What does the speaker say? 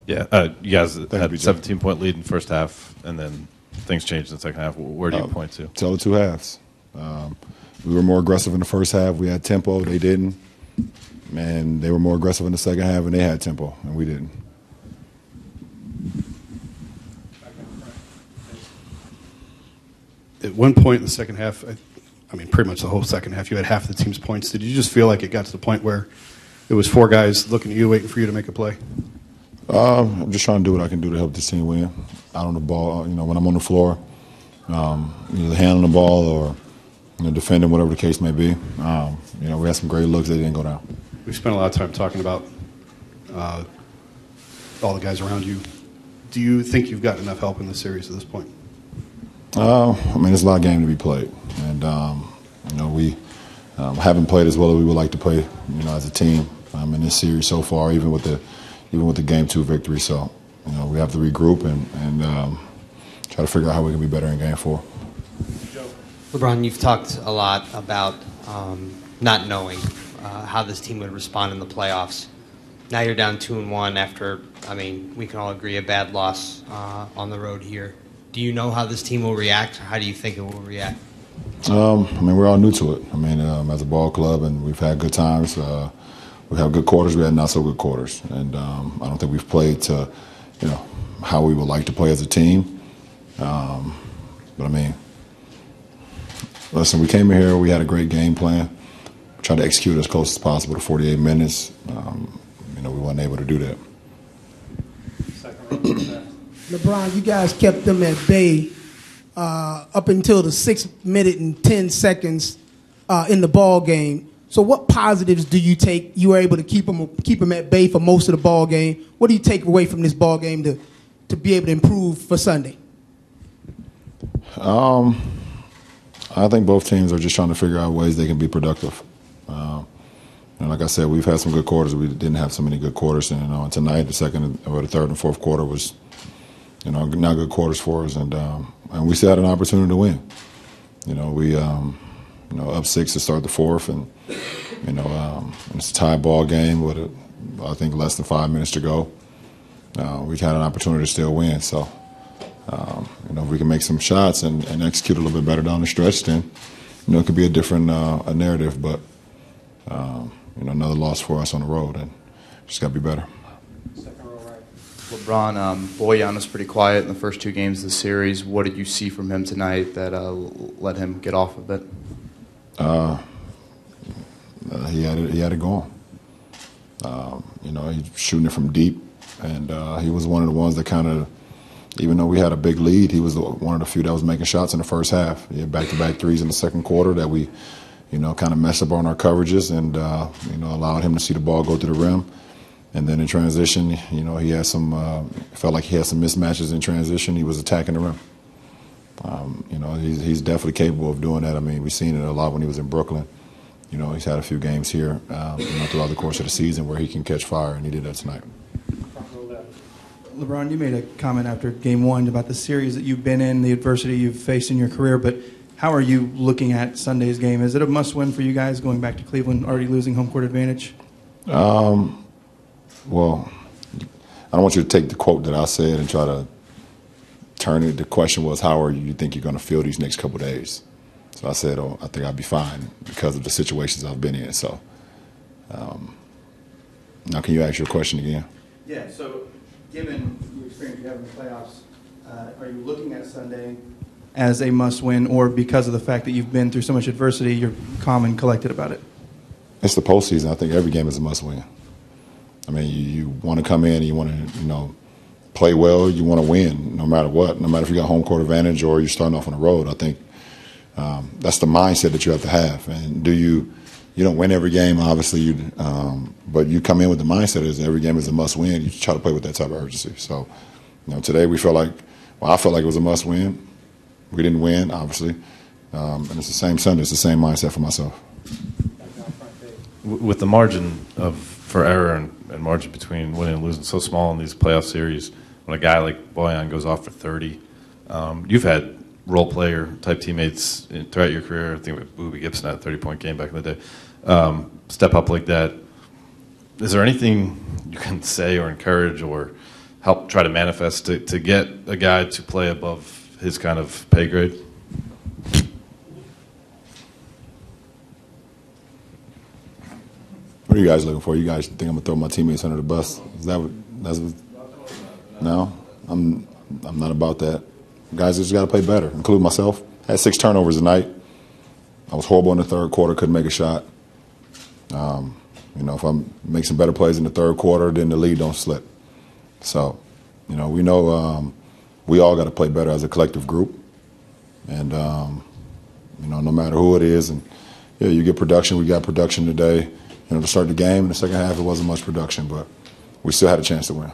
Yeah, you guys had a 17-point lead in the first half, and then things changed in the second half. Where do you point to? Tell the two halves. We were more aggressive in the first half. We had tempo. They didn't. And they were more aggressive in the second half, and they had tempo, and we didn't. At one point in the second half, I mean, pretty much the whole second half, you had half the team's points. Did you just feel like it got to the point where it was four guys looking at you, waiting for you to make a play? I'm just trying to do what I can do to help this team win. Out on the ball, when I'm on the floor, either handling the ball or defending, whatever the case may be. We had some great looks that didn't go down. We spent a lot of time talking about all the guys around you. Do you think you've gotten enough help in this series at this point? There's a lot of game to be played, and we haven't played as well as we would like to play, as a team in this series so far, even with the Game 2 victory. So, we have to regroup and try to figure out how we can be better in Game 4. LeBron, you've talked a lot about not knowing how this team would respond in the playoffs. Now you're down 2-1 after, we can all agree, a bad loss on the road here. Do you know how this team will react? How do you think it will react? We're all new to it. As a ball club, and we've had good times. We have good quarters. We had not so good quarters, and I don't think we've played to, how we would like to play as a team. Listen, we came in here. We had a great game plan. We tried to execute as close as possible to 48 minutes. We weren't able to do that. LeBron, you guys kept them at bay up until the 6 minute and 10 seconds in the ball game. So what positives do you take? You were able to keep them at bay for most of the ball game. What do you take away from this ball game to be able to improve for Sunday? I think both teams are just trying to figure out ways they can be productive. Like I said, we've had some good quarters. We didn't have so many good quarters. And tonight, the second or the third and fourth quarter was, not good quarters for us. And we still had an opportunity to win. We up 6 to start the fourth, and it's a tie ball game with I think less than 5 minutes to go. We had an opportunity to still win. So, if we can make some shots and execute a little bit better down the stretch, then it could be a different a narrative. But another loss for us on the road, and just got to be better. LeBron, Bojan was pretty quiet in the first two games of the series. What did you see from him tonight that let him get off a bit? He had it going. He's shooting it from deep, and he was one of the ones that kind of, even though we had a big lead, he was one of the few that was making shots in the first half. He had back-to-back threes in the second quarter that we, kind of messed up on our coverages and, allowed him to see the ball go to the rim. And then in transition, he had some, felt like he had some mismatches in transition. He was attacking the rim. He's definitely capable of doing that. We've seen it a lot when he was in Brooklyn. He's had a few games here, throughout the course of the season where he can catch fire, and he did that tonight. LeBron, you made a comment after Game 1 about the series that you've been in, the adversity you've faced in your career, but how are you looking at Sunday's game? Is it a must-win for you guys going back to Cleveland, already losing home court advantage? Well, I don't want you to take the quote that I said and try to turn it. The question was, how are you think you're going to feel these next couple of days? So I said, I think I'll be fine because of the situations I've been in. So now can you ask your question again? Yeah, so given the experience you have in the playoffs, are you looking at Sunday as a must-win, or because of the fact that you've been through so much adversity, you're calm and collected about it? It's the postseason. I think every game is a must-win. You want to come in and you want to, play well. You want to win no matter what, no matter if you got home court advantage or you're starting off on the road. I think that's the mindset that you have to have. And you don't win every game, obviously, but you come in with the mindset as every game is a must-win. You try to play with that type of urgency. So, today I felt like it was a must-win. We didn't win, obviously, and it's the same Sunday. It's the same mindset for myself. With the margin for error and margin between winning and losing so small in these playoff series, when a guy like Bojan goes off for 30, you've had role player type teammates throughout your career. I think with Boobie Gibson had a 30-point game back in the day. Step up like that. Is there anything you can say or encourage or help try to manifest to get a guy to play above his kind of pay grade? What are you guys looking for? You guys think I'm gonna throw my teammates under the bus? Is that what? No, I'm not about that. Guys just got to play better, including myself. Had 6 turnovers tonight. I was horrible in the third quarter. Couldn't make a shot. If I make some better plays in the third quarter, then the lead don't slip. So, we know we all got to play better as a collective group. And no matter who it is, and you get production. We got production today. To start the game. In the second half, it wasn't much production, but we still had a chance to win.